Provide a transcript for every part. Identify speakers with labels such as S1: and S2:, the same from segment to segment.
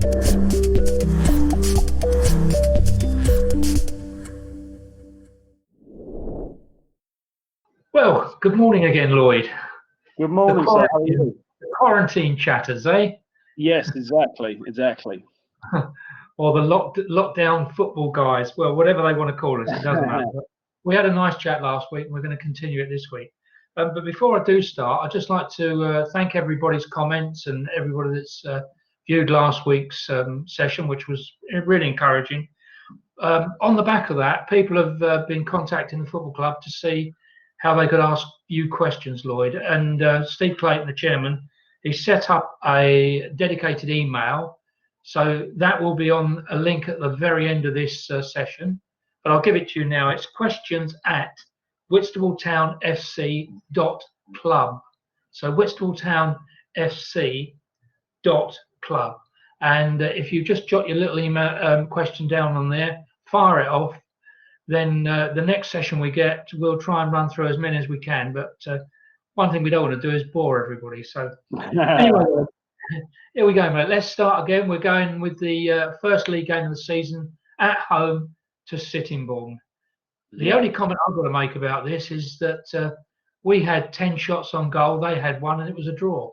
S1: Well, good morning again, Lloyd.
S2: Good morning, sir. How are you?
S1: Quarantine chatters, eh?
S2: Yes, exactly.
S1: Or the lockdown football guys. Well, whatever they want to call us, it doesn't matter. But we had a nice chat last week, and we're going to continue it this week. But before I do start, I'd just like to thank everybody's comments and everybody that's viewed last week's session, which was really encouraging. On the back of that, people have been contacting the football club to see how they could ask you questions, Lloyd. And Steve Clayton, the chairman, he set up a dedicated email. So that will be on a link at the very end of this session. But I'll give it to you now. It's questions@whitstabletowfc.club. So whitstabletowfc.club. And if you just jot your little email question down on there, fire it off. Then the next session we get, we'll try and run through as many as we can. But one thing we don't want to do is bore everybody. So anyway, here we go, mate. Let's start again. We're going with the first league game of the season at home to Sittingbourne. The only comment I've got to make about this is that we had 10 shots on goal. They had one, and it was a draw.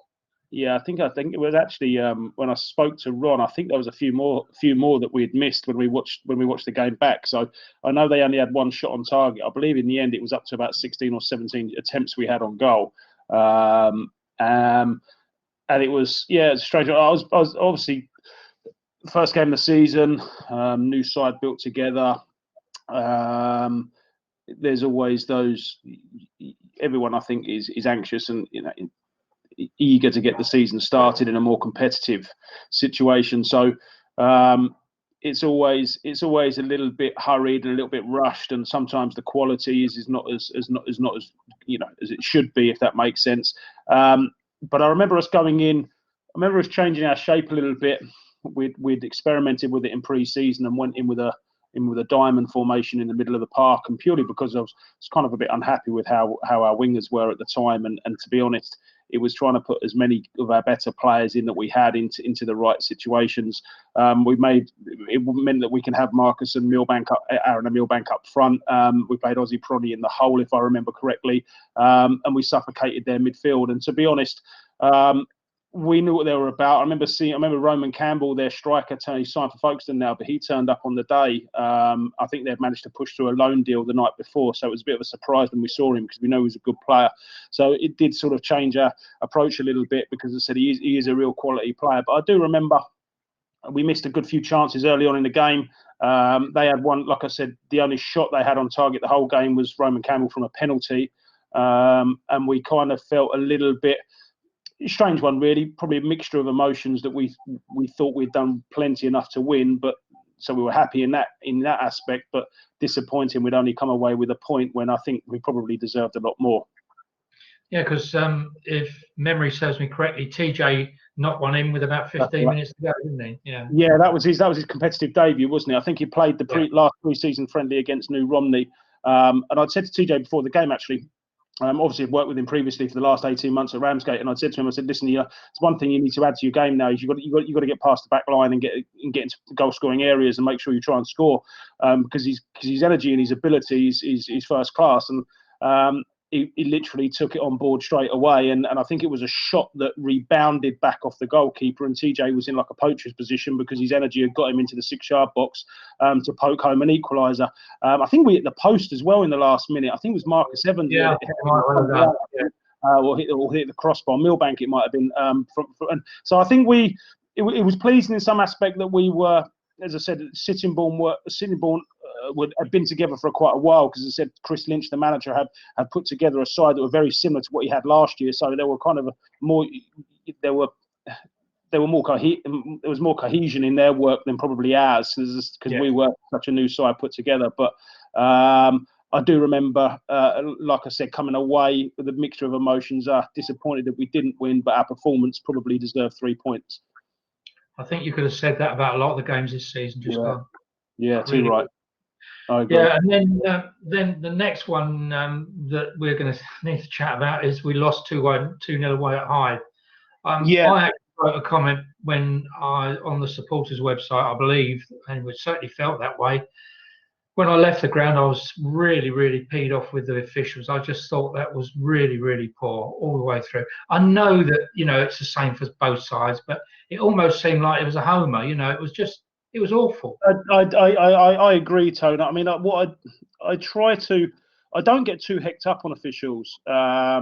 S2: Yeah, I think it was actually when I spoke to Ron, I think there was a few more that we had missed when we watched the game back. So I know they only had one shot on target. I believe in the end it was up to about 16 or 17 attempts we had on goal. And it was it's strange. I was obviously first game of the season, new side built together. There's always those. Everyone I think is anxious and eager to get the season started in a more competitive situation. So it's always a little bit hurried and a little bit rushed, and sometimes the quality is not as as it should be, if that makes sense. But I remember us going in. I remember us changing our shape a little bit. We'd experimented with it in pre-season and went in with a diamond formation in the middle of the park, and purely because I was kind of a bit unhappy with how our wingers were at the time, and to be honest, it was trying to put as many of our better players in that we had into the right situations. It meant that we can have Marcus and Aaron and Milbank up front. We played Ozzy Pronny in the hole, if I remember correctly, and we suffocated their midfield. And to be honest, we knew what they were about. I remember Roman Campbell, their striker, he's signed for Folkestone now, but he turned up on the day. I think they'd managed to push through a loan deal the night before, so it was a bit of a surprise when we saw him because we know he was a good player. So it did sort of change our approach a little bit because, as I said, he is a real quality player. But I do remember we missed a good few chances early on in the game. They had one, like I said, the only shot they had on target the whole game was Roman Campbell from a penalty, and we kind of felt a little bit. Strange one, really. Probably a mixture of emotions that we thought we'd done plenty enough to win, but so we were happy in that aspect, but disappointing we'd only come away with a point when I think we probably deserved a lot more. Yeah,
S1: because if memory serves me correctly, TJ knocked one in with about 15 minutes to go, didn't he?
S2: Yeah, that was his competitive debut, wasn't it? I think he played the last pre-season friendly against New Romney, and I'd said to TJ before the game actually. Obviously, I've worked with him previously for the last 18 months at Ramsgate, and I said to him, I said, listen, it's one thing you need to add to your game now is you've got to get past the back line and get into goal scoring areas and make sure you try and score, because his energy and his abilities is first class, and he literally took it on board straight away, and I think it was a shot that rebounded back off the goalkeeper, and TJ was in like a poacher's position because his energy had got him into the 6-yard box to poke home an equaliser. I think we hit the post as well in the last minute. I think it was Marcus Evans.
S1: Yeah,
S2: or hit the crossbar. Milbank, it might have been. And so I think it was pleasing in some aspect that we were, as I said, Sittingbourne had been together for quite a while, because, as I said, Chris Lynch, the manager, had put together a side that were very similar to what he had last year. So there was more cohesion in their work than probably ours, because we were such a new side put together. But I do remember, like I said, coming away with a mixture of emotions. Disappointed that we didn't win, but our performance probably deserved 3 points.
S1: I think you could have said that about a lot of the games this season.
S2: Yeah, too right. I agree.
S1: Yeah, and then the next one that we're going to need to chat about is we lost 2-0 away at Hyde. I actually wrote a comment when on the supporters website, I believe, and it certainly felt that way. When I left the ground, I was really, really peed off with the officials. I just thought that was really, really poor all the way through. I know that, it's the same for both sides, but it almost seemed like it was a homer. It was awful.
S2: I agree, Tony. I mean, I try to, I don't get too hecked up on officials. I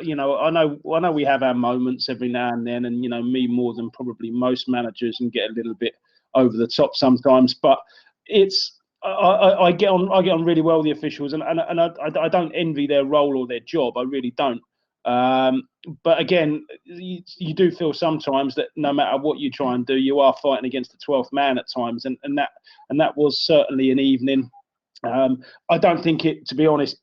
S2: know we have our moments every now and then, and me more than probably most managers, and get a little bit over the top sometimes. But it's I get on really well with the officials, and I don't envy their role or their job. I really don't. But again, you do feel sometimes that no matter what you try and do, you are fighting against the 12th man at times, and that was certainly an evening. I don't think it, to be honest,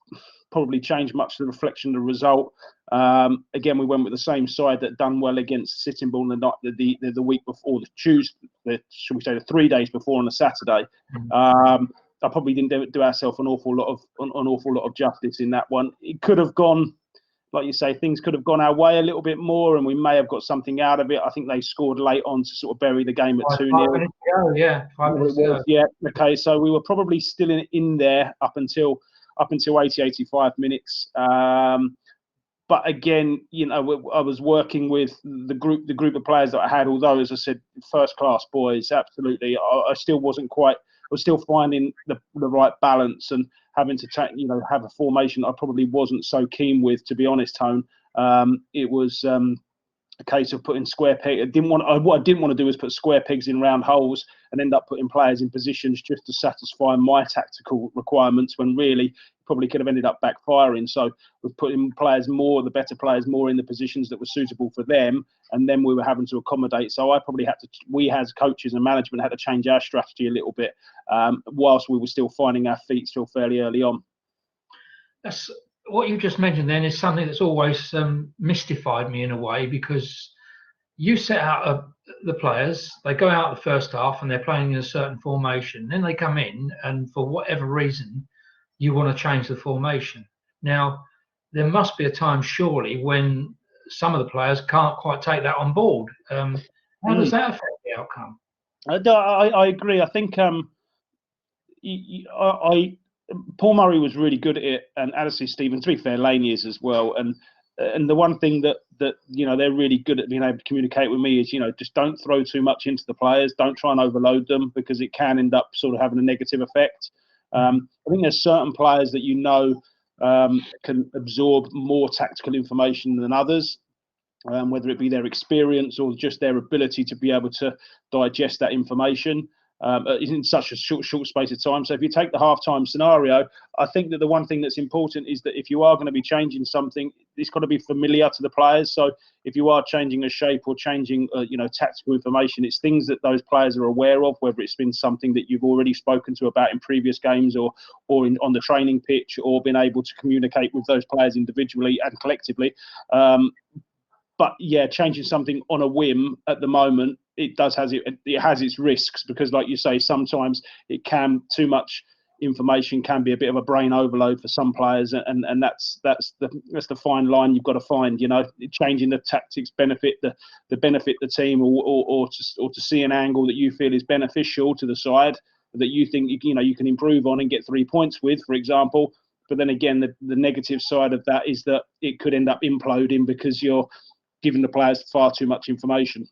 S2: probably changed much the reflection of the result. Again, we went with the same side that done well against Sitting Bull the week before, should we say the 3 days before on a Saturday. I probably didn't do ourselves an awful lot of justice in that one. It could have gone, like you say, things could have gone our way a little bit more, and we may have got something out of it. I think they scored late on to sort of bury the game at 2-0.
S1: Yeah, 5 minutes ago.
S2: Yeah, okay. So we were probably still in there up until 80, 85 minutes. But again, I was working with the group of players that I had. Although, as I said, first class boys, absolutely. I still wasn't quite. I was still finding the right balance, and having to have a formation I probably wasn't so keen with, to be honest, Tone. It was a case of putting square pegs. What I didn't want to do was put square pegs in round holes and end up putting players in positions just to satisfy my tactical requirements, when really probably could have ended up backfiring. So we're putting the better players more in the positions that were suitable for them, and then we were having to accommodate. So we as coaches and management had to change our strategy a little bit, whilst we were still finding our feet still fairly early on.
S1: That's what you just mentioned then is something that's always mystified me in a way, because you set out the players, they go out the first half and they're playing in a certain formation, then they come in and for whatever reason you want to change the formation. Now there must be a time surely when some of the players can't quite take that on board. How does that affect the outcome?
S2: I agree. I think Paul Murray was really good at it, and Alistair Stevens, to be fair, Laney is as well. And the one thing that they're really good at being able to communicate with me is, just don't throw too much into the players. Don't try and overload them, because it can end up sort of having a negative effect. I think there's certain players that can absorb more tactical information than others, whether it be their experience or just their ability to be able to digest that information in such a short space of time. So if you take the halftime scenario, I think that the one thing that's important is that if you are going to be changing something, it's got to be familiar to the players. So if you are changing a shape or changing tactical information, it's things that those players are aware of, whether it's been something that you've already spoken to about in previous games or on the training pitch, or been able to communicate with those players individually and collectively. But yeah, changing something on a whim at the moment, it has its risks, because, like you say, sometimes too much information can be a bit of a brain overload for some players, and that's the fine line you've got to find. Changing the tactics benefit the team, or to see an angle that you feel is beneficial to the side that you think you can improve on and get 3 points with, for example. But then again, the negative side of that is that it could end up imploding because you're giving the players far too much information.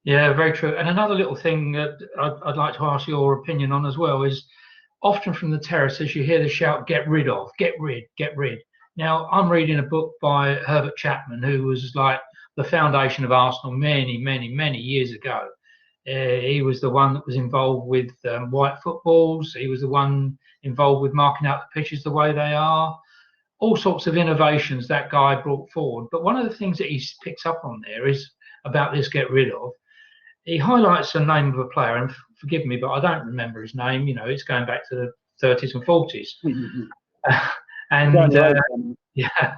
S1: Yeah, very true. And another little thing that I'd like to ask your opinion on as well is, often from the terraces you hear the shout, "Get rid of, get rid, get rid." Now, I'm reading a book by Herbert Chapman, who was like the foundation of Arsenal many, many, many years ago. He was the one that was involved with white footballs. He was the one involved with marking out the pitches the way they are. All sorts of innovations that guy brought forward. But one of the things that he picks up on there is about this get rid of. He highlights the name of a player, and forgive me, but I don't remember his name. It's going back to the 30s and 40s. Yeah,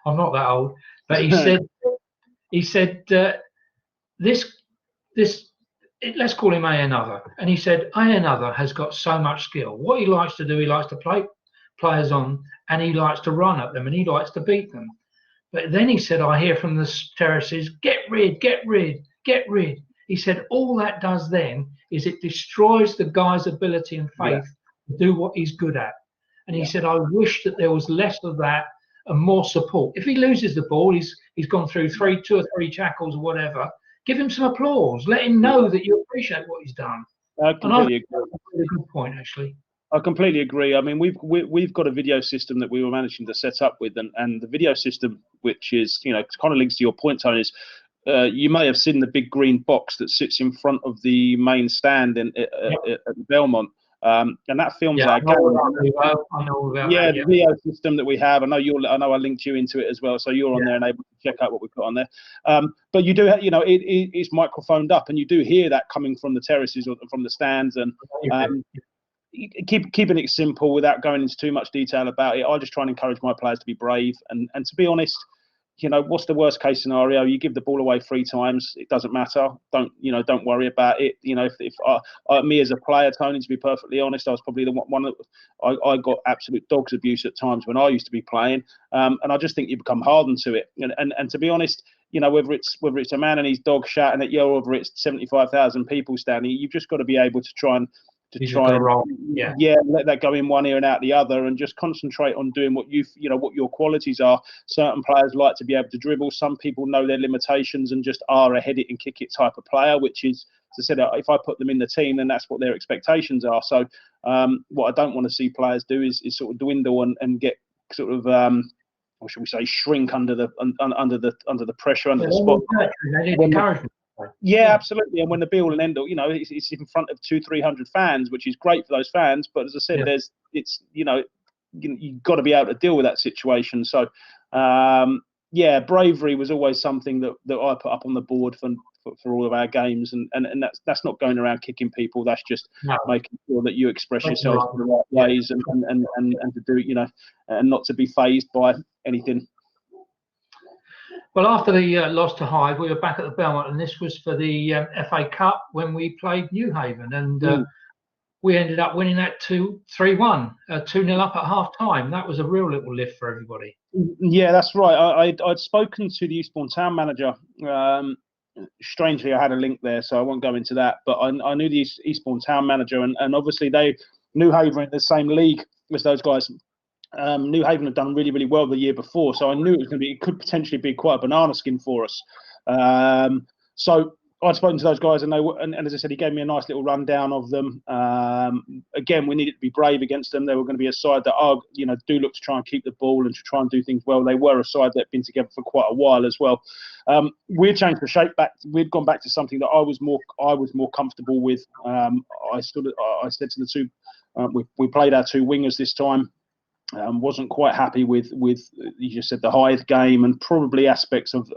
S1: I'm not that old. But he said, let's call him another. And he said, another has got so much skill. What he likes to do, he likes to play players on, and he likes to run at them, and he likes to beat them. But then he said, I hear from the terraces, get rid, get rid, get rid. He said, all that does then is it destroys the guy's ability and faith to do what he's good at. And he said, I wish that there was less of that and more support. If he loses the ball, he's gone through two or three tackles or whatever, give him some applause. Let him know that you appreciate what he's done.
S2: I completely agree.
S1: That's a really good point, actually.
S2: I completely agree. I mean, we've got a video system that we were managing to set up with, and the video system, which is, you know, kind of links to your point, Tony, is you may have seen the big green box that sits in front of the main stand at Belmont. And that films our game.
S1: I know about that,
S2: the video system that we have. I know I linked you into it as well, so you're on there and able to check out what we've got on there. But you do, you know, it's microphoned up, and you do hear that coming from the terraces or from the stands, and keeping it simple without going into too much detail about it. I just try and encourage my players to be brave, and to be honest. You know, what's the worst case scenario? You give the ball away 3 times, it doesn't matter. Don't worry about it. You know, if me as a player, Tony, to be perfectly honest, I was probably the one that I got absolute dog's abuse at times when I used to be playing, and I just think you become hardened to it. And to be honest, you know, whether it's a man and his dog shouting at you, or whether it's 75,000 people standing, you've just got to be able to try and let that go in one ear and out the other, and just concentrate on doing what what your qualities are. Certain players like to be able to dribble. Some people know their limitations and just are a head it and kick it type of player, which is, as I said, if I put them in the team, then that's what their expectations are. So what I don't want to see players do is sort of dwindle and get sort of or should we say shrink under the pressure, under the spot. Yeah, absolutely. And when the be all and end all, you know, it's in front of 200-300 fans, which is great for those fans. But as I said, you've got to be able to deal with that situation. So, bravery was always something that I put up on the board for all of our games, and that's not going around kicking people. That's just making sure that you express yourself in the right ways and to do, you know, and not to be fazed by anything.
S1: Well, after the loss to Hyde, we were back at the Belmont, and this was for the FA Cup when we played Newhaven, and we ended up winning that 2-3-1, 2-0 up at half time. That was a real little lift for everybody.
S2: Yeah, that's right. I'd spoken to the Eastbourne Town manager. Strangely, I had a link there, so I won't go into that. But I knew the Eastbourne Town manager, and obviously Newhaven in the same league as those guys. Newhaven had done really, really well the year before, so I knew it could potentially be quite a banana skin for us. So I'd spoken to those guys, and as I said, he gave me a nice little rundown of them. Again, we needed to be brave against them. They were going to be a side that do look to try and keep the ball and to try and do things well. They were a side that had been together for quite a while as well. We'd changed the shape back. We'd gone back to something that I was more comfortable with. I said to the two, we played our 2 wingers this time. Wasn't quite happy with you just said the Hyde game, and probably aspects of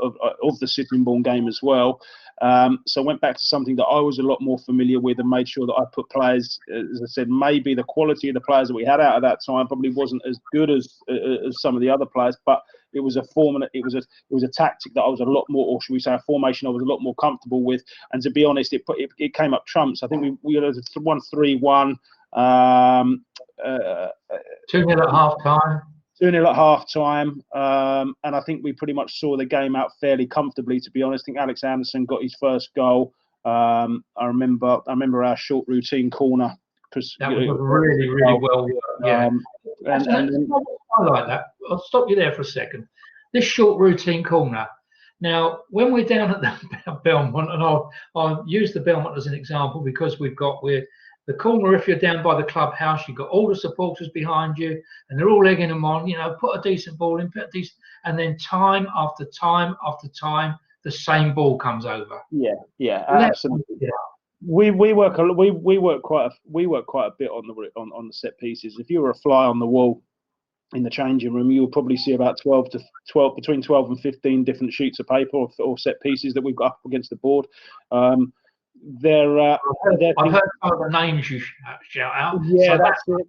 S2: the Sittingbourne game as well. So I went back to something that I was a lot more familiar with, and made sure that I put players, as I said, maybe the quality of the players that we had out at that time probably wasn't as good as some of the other players, but it was a form, and it was a tactic that I was a lot more, or should we say a formation I was a lot more comfortable with. And to be honest, it came up trumps. I think we had a 1-3-1.
S1: 2-0 at half time.
S2: 2-0 at half time, and I think we pretty much saw the game out fairly comfortably. To be honest, I think Alex Anderson got his first goal. I remember our short routine corner.
S1: That was really, really well worked. Yeah, I like that. I'll stop you there for a second. This short routine corner. Now, when we're down at the Belmont, and I'll use the Belmont as an example because we're the corner, if you're down by the clubhouse, you've got all the supporters behind you, and they're all egging them on, you know, put a decent ball in, and then time after time after time, the same ball comes over.
S2: Yeah, absolutely. Yeah. We work quite a bit on the set pieces. If you were a fly on the wall in the changing room, you'll probably see about between 12 and 15 different sheets of paper or set pieces that we've got up against the board. I've heard
S1: some of the names you shout out.
S2: Yeah, so that's it.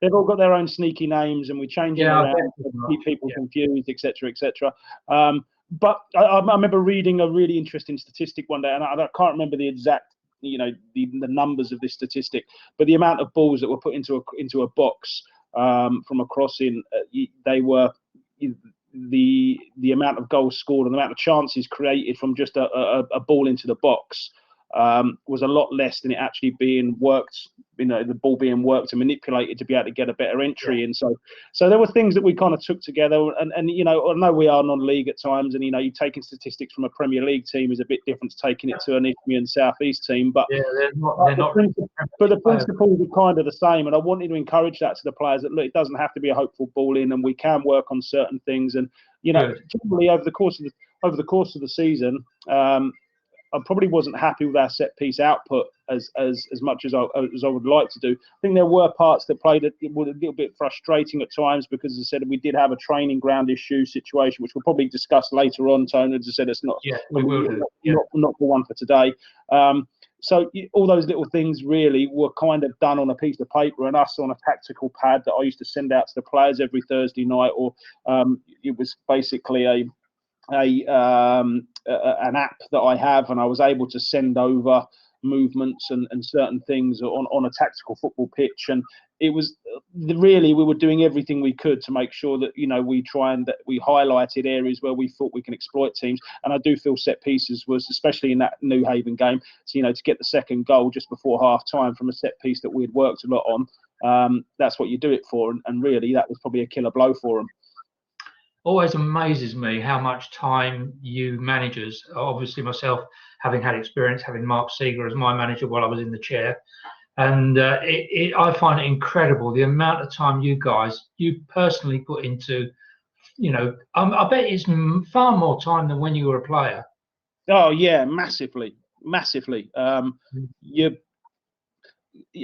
S2: They've all got their own sneaky names, and we change them around to keep people confused, etc., etc. But I remember reading a really interesting statistic one day, and I can't remember the exact, the numbers of this statistic, but the amount of balls that were put into a box from a crossing, the amount of goals scored and the amount of chances created from just a ball into the box was a lot less than it actually being worked. The ball being worked and manipulated to be able to get a better entry. And so there were things that we kind of took together. And I know we are non-league at times, and you taking statistics from a Premier League team is a bit different to taking it to an Eastern South East team. But
S1: they're not.
S2: But the principles are kind of the same, and I wanted to encourage that to the players that look, it doesn't have to be a hopeful ball in, and we can work on certain things. And generally over the course of the season, I probably wasn't happy with our set piece output as much as I would like to do. I think there were parts that were a little bit frustrating at times because, as I said, we did have a training ground issue situation, which we'll probably discuss later on, Tony. As I said, it's not not for one for today. So all those little things really were kind of done on a piece of paper and us on a tactical pad that I used to send out to the players every Thursday night, or it was basically an app that I have, and I was able to send over movements and certain things on a tactical football pitch. And it was really, we were doing everything we could to make sure that we highlighted areas where we thought we can exploit teams. And I do feel set pieces was, especially in that New Haven game, so, to get the second goal just before half time from a set piece that we had worked a lot on. That's what you do it for, and really that was probably a killer blow for them.
S1: Always amazes me how much time you managers, obviously myself having had experience having Mark Seeger as my manager while I was in the chair, and I find it incredible the amount of time you personally put into, I bet it's far more time than when you were a player.
S2: Oh yeah, massively.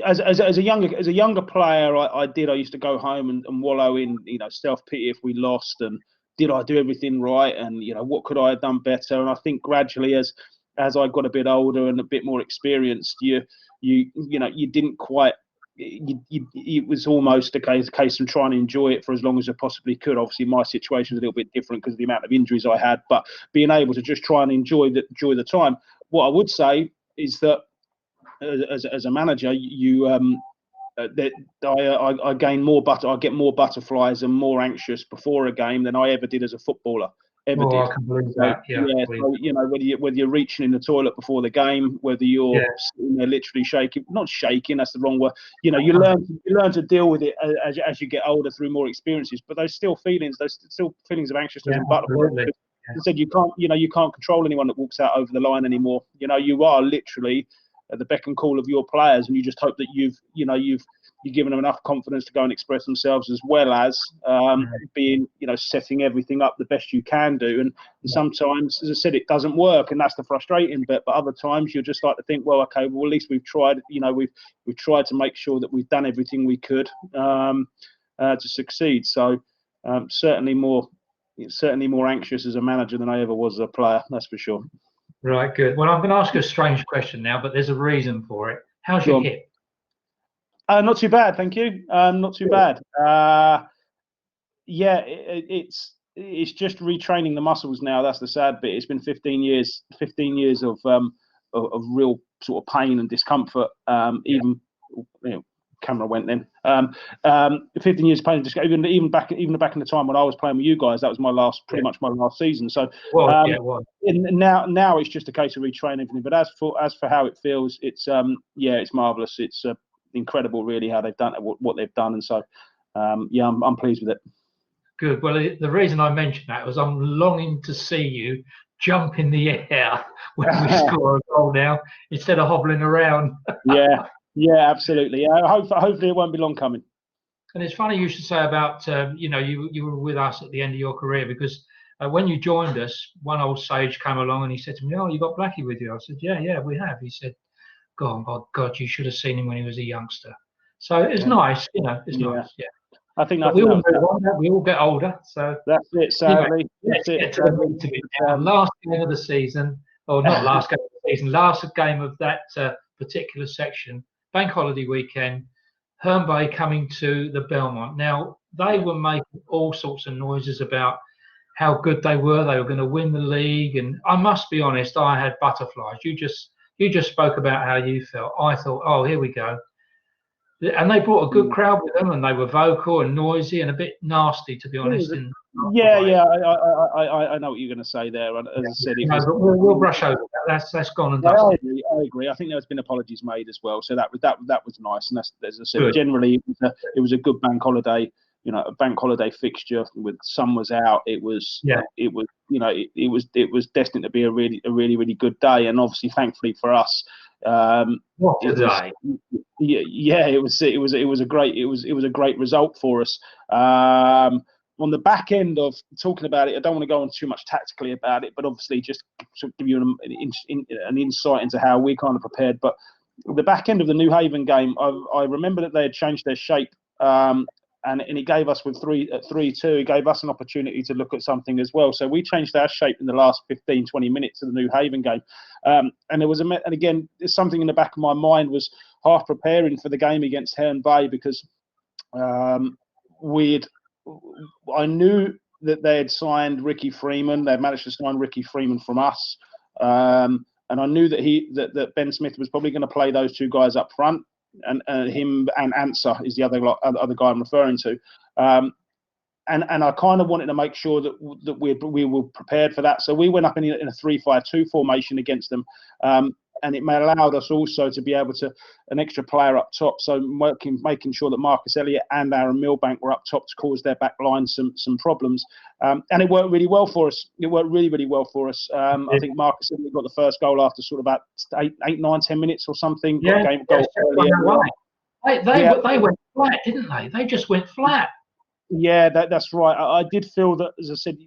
S2: As a younger player, I used to go home and wallow in self-pity if we lost, and did I do everything right, and what could I have done better. And I think gradually as I got a bit older and a bit more experienced, you didn't quite. It was almost a case of trying to enjoy it for as long as I possibly could. Obviously, my situation was a little bit different because of the amount of injuries I had, but being able to just try and enjoy the time. What I would say is that as a manager, I gain more I get more butterflies and more anxious before a game than I ever did as a footballer.
S1: I can believe that.
S2: So, whether you're reaching in the toilet before the game, whether you're sitting there literally shaking, not shaking, that's the wrong word. You learn to deal with it as you get older through more experiences. But those feelings of anxiousness and butterflies. As I said, you can't control anyone that walks out over the line anymore. You are literally at the beck and call of your players, and you just hope that you've given them enough confidence to go and express themselves, as well as being setting everything up the best you can do. And sometimes, as I said, it doesn't work, and that's the frustrating bit. But other times you just like to think, well, okay, well, at least we've tried. We've tried to make sure that we've done everything we could to succeed. So certainly more anxious as a manager than I ever was as a player. That's for sure.
S1: Right, good. Well, I'm going to ask you a strange question now, but there's a reason for it. How's your hip?
S2: Not too bad, thank you. Not too bad. It's just retraining the muscles now. That's the sad bit. It's been 15 years of real sort of pain and discomfort. Even camera went then. 15 years of pain and discomfort. Even back in the time when I was playing with you guys, that was pretty much my last season. So now it's just a case of retraining everything. But as for how it feels, it's marvelous. It's incredible, really, how they've done it, what they've done, and so I'm pleased with it.
S1: Good. Well, the reason I mentioned that was I'm longing to see you jump in the air when we score a goal now, instead of hobbling around.
S2: Yeah, absolutely. Hopefully it won't be long coming.
S1: And it's funny you should say about you were with us at the end of your career, because when you joined us, one old sage came along and he said to me, "Oh, you got Blackie with you?" I said, "Yeah, we have." He said, God, you should have seen him when he was a youngster. So it's nice, it's nice. Yeah.
S2: I think
S1: we all get older. So
S2: that's it, sadly.
S1: Last game of the season, or not last game of the season, last game of that particular section, bank holiday weekend, Herne Bay coming to the Belmont. Now, they were making all sorts of noises about how good they were. They were going to win the league. And I must be honest, I had butterflies. You just spoke about how you felt. I thought, oh, here we go. And they brought a good crowd with them, and they were vocal and noisy and a bit nasty, to be honest.
S2: Yeah, I know what you're going to say there. As I said, it was.
S1: But we'll brush over that. That's gone and
S2: I
S1: dusted.
S2: agree. I think there's been apologies made as well, so that was nice. And that's, as I said,
S1: Good.
S2: generally it was a good bank holiday. You know, a bank holiday fixture with sun was out. It was destined to be a really good day. And obviously, thankfully for us,
S1: what a day!
S2: It was a great result for us. On the back end of talking about it, I don't want to go on too much tactically about it, but obviously just to give you an insight into how we kind of prepared. But the back end of the New Haven game, I remember that they had changed their shape, and it gave us with 3-2, it gave us an opportunity to look at something as well. So we changed our shape in the last 15-20 minutes of the New Haven game, and there was and again, something in the back of my mind was half preparing for the game against Herne Bay, because I knew that they had signed Ricky Freeman. They managed to sign Ricky Freeman from us, and I knew that Ben Smith was probably going to play those two guys up front, and him and Answer is the other guy I'm referring to. And I kind of wanted to make sure that we were prepared for that. So we went up in a 3-5-2 formation against them. And it allowed us also to be able to an extra player up top. So making sure that Marcus Elliott and Aaron Milbank were up top to cause their back line some problems. And it worked really well for us. It worked really well for us. I think Marcus Elliott got the first goal after sort of about 8, 9, 10 minutes or something.
S1: Yeah,
S2: goal
S1: they went flat, didn't they? They just went flat.
S2: Yeah, that's right. I did feel that, as I said,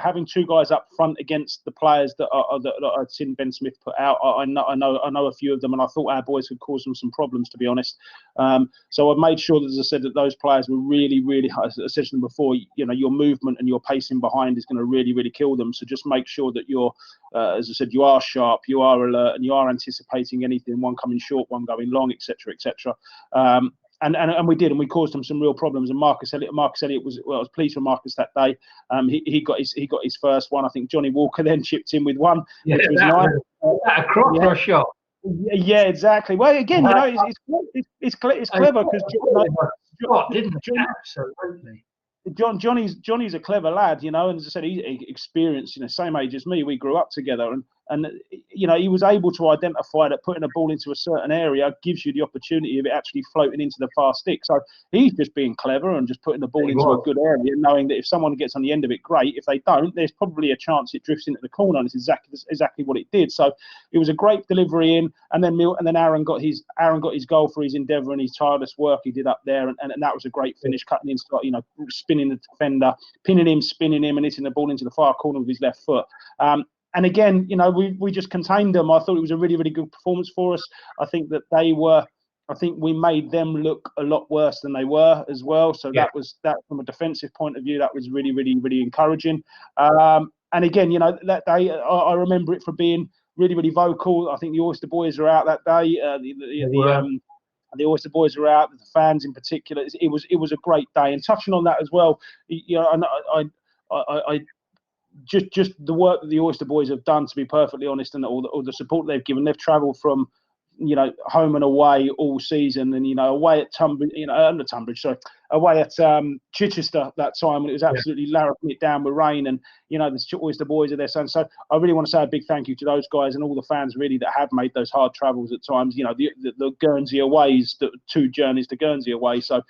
S2: having two guys up front against the players that I'd seen Ben Smith put out, I know a few of them, and I thought our boys could cause them some problems, to be honest. So I made sure that, as I said, that those players were really, as I said to them before, your movement and your pacing behind is going to really kill them. So just make sure that you're, as I said, you are sharp, you are alert, and you are anticipating anything, one coming short, one going long, etc. And we did, and we caused them some real problems. And Marcus Elliott was, I was pleased with Marcus that day. He got his first one. I think Johnny Walker then chipped in with one, which was nice.
S1: A cross or a shot.
S2: Yeah, exactly. Well, again, it's clever because
S1: absolutely.
S2: Johnny's a clever lad, and as I said, he's experienced, same age as me. We grew up together, and he was able to identify that putting a ball into a certain area gives you the opportunity of it actually floating into the far stick. So he's just being clever and just putting the ball into a good area, knowing that if someone gets on the end of it, great. If they don't, there's probably a chance it drifts into the corner, and it's exactly what it did. So it was a great delivery in, and then Aaron got his goal for his endeavour and his tireless work he did up there, and that was a great finish, cutting in, spinning the defender, pinning him, spinning him, and hitting the ball into the far corner with his left foot. And again, we just contained them. I thought it was a really good performance for us. I think we made them look a lot worse than they were as well. So that from a defensive point of view, that was really encouraging. And again, that day, I remember it for being really vocal. I think the Oyster Boys are out that day. The Oyster Boys are out, the fans in particular. It was a great day. And touching on that as well, I just the work that the Oyster Boys have done, to be perfectly honest, and all the support they've given. They've travelled from home and away all season, and away at away at Chichester that time when it was absolutely larruping it down with rain, and the Oyster Boys are there. So I really want to say a big thank you to those guys and all the fans really that have made those hard travels at times. The Guernsey aways, the 2 journeys to Guernsey away. So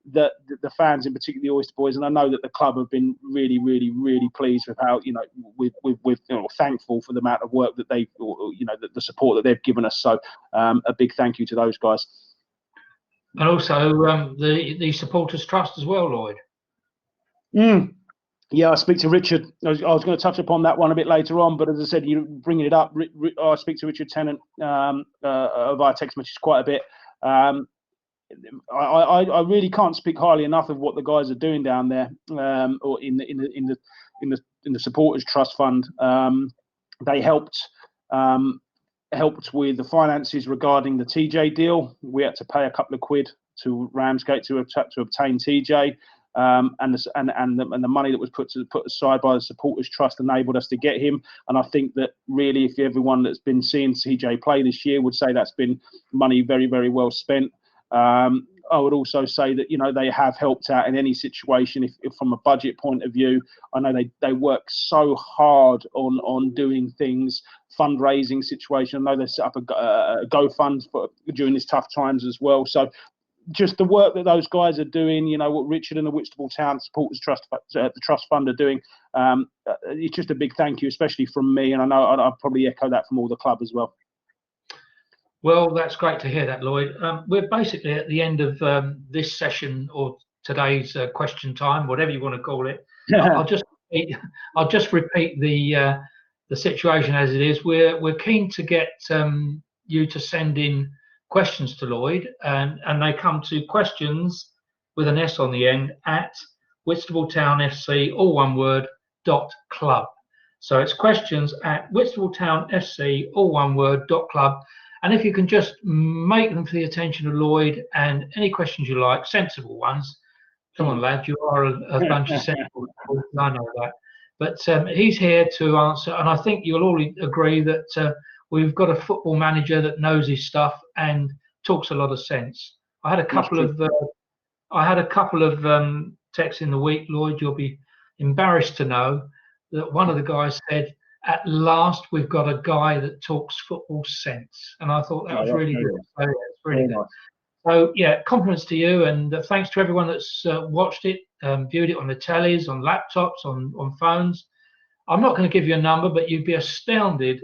S2: the fans, in particular the Oyster Boys, and I know that the club have been really pleased with how we're thankful for the amount of work that they, the support that they've given us. So a big thank you to those guys.
S1: And also the supporters trust as well, Lloyd.
S2: Yeah, I speak to Richard. I was going to touch upon that one a bit later on, but as I said, you bringing it up, I speak to Richard Tennant via text messages quite a bit. I really can't speak highly enough of what the guys are doing down there, or in the supporters trust fund. They helped with the finances regarding the TJ deal. We had to pay a couple of quid to Ramsgate to obtain TJ, and the money that was put aside by the supporters trust enabled us to get him. And I think that really, if everyone that's been seeing TJ play this year would say that's been money very well spent. I would also say that, they have helped out in any situation. If from a budget point of view, I know they work so hard on doing things, fundraising situation. I know they set up a GoFund during these tough times as well. So just the work that those guys are doing, what Richard and the Whitstable Town Supporters Trust, the Trust Fund are doing, it's just a big thank you, especially from me. And I know I'll probably echo that from all the club as well.
S1: Well, that's great to hear that, Lloyd. We're basically at the end of this session, or today's question time, whatever you want to call it. I'll just repeat the situation as it is. We're keen to get you to send in questions to Lloyd, and they come to questions with an S on the end at Whitstable Town FC, all one word, .club. So it's questions at Whitstable Town FC, all one word, .club. And if you can just make them for the attention of Lloyd, and any questions you like, sensible ones. Come on, lad, you are a bunch of sensible people. I know that. But he's here to answer, and I think you'll all agree that we've got a football manager that knows his stuff and talks a lot of sense. I had a couple of texts in the week, Lloyd. You'll be embarrassed to know that one of the guys said, "At last, we've got a guy that talks football sense," and I thought that was really good. So, it's really good. So yeah, compliments to you, and thanks to everyone that's watched it, viewed it on the tellies, on laptops, on phones. I'm not going to give you a number, but you'd be astounded.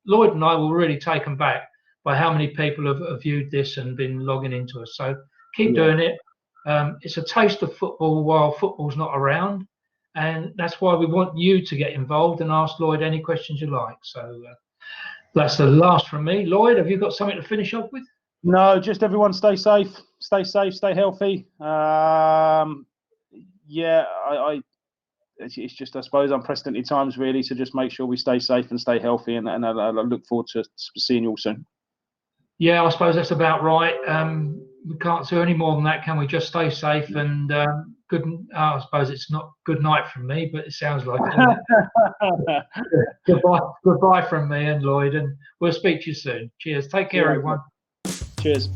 S1: Lloyd and I were really taken back by how many people have viewed this and been logging into us. So keep doing it. It's a taste of football while football's not around. And that's why we want you to get involved and ask Lloyd any questions you like. So that's the last from me. Lloyd, have you got something to finish off with?
S2: No, just everyone stay safe, stay healthy. It's just, I suppose, unprecedented times really. So just make sure we stay safe and stay healthy. And I look forward to seeing you all soon. Yeah,
S1: I suppose that's about right. We can't do any more than that, can we? Just stay safe and good. I suppose it's not good night from me, but it sounds like it. Goodbye from me and Lloyd, and we'll speak to you soon. Cheers. Take care, everyone.
S2: Cheers.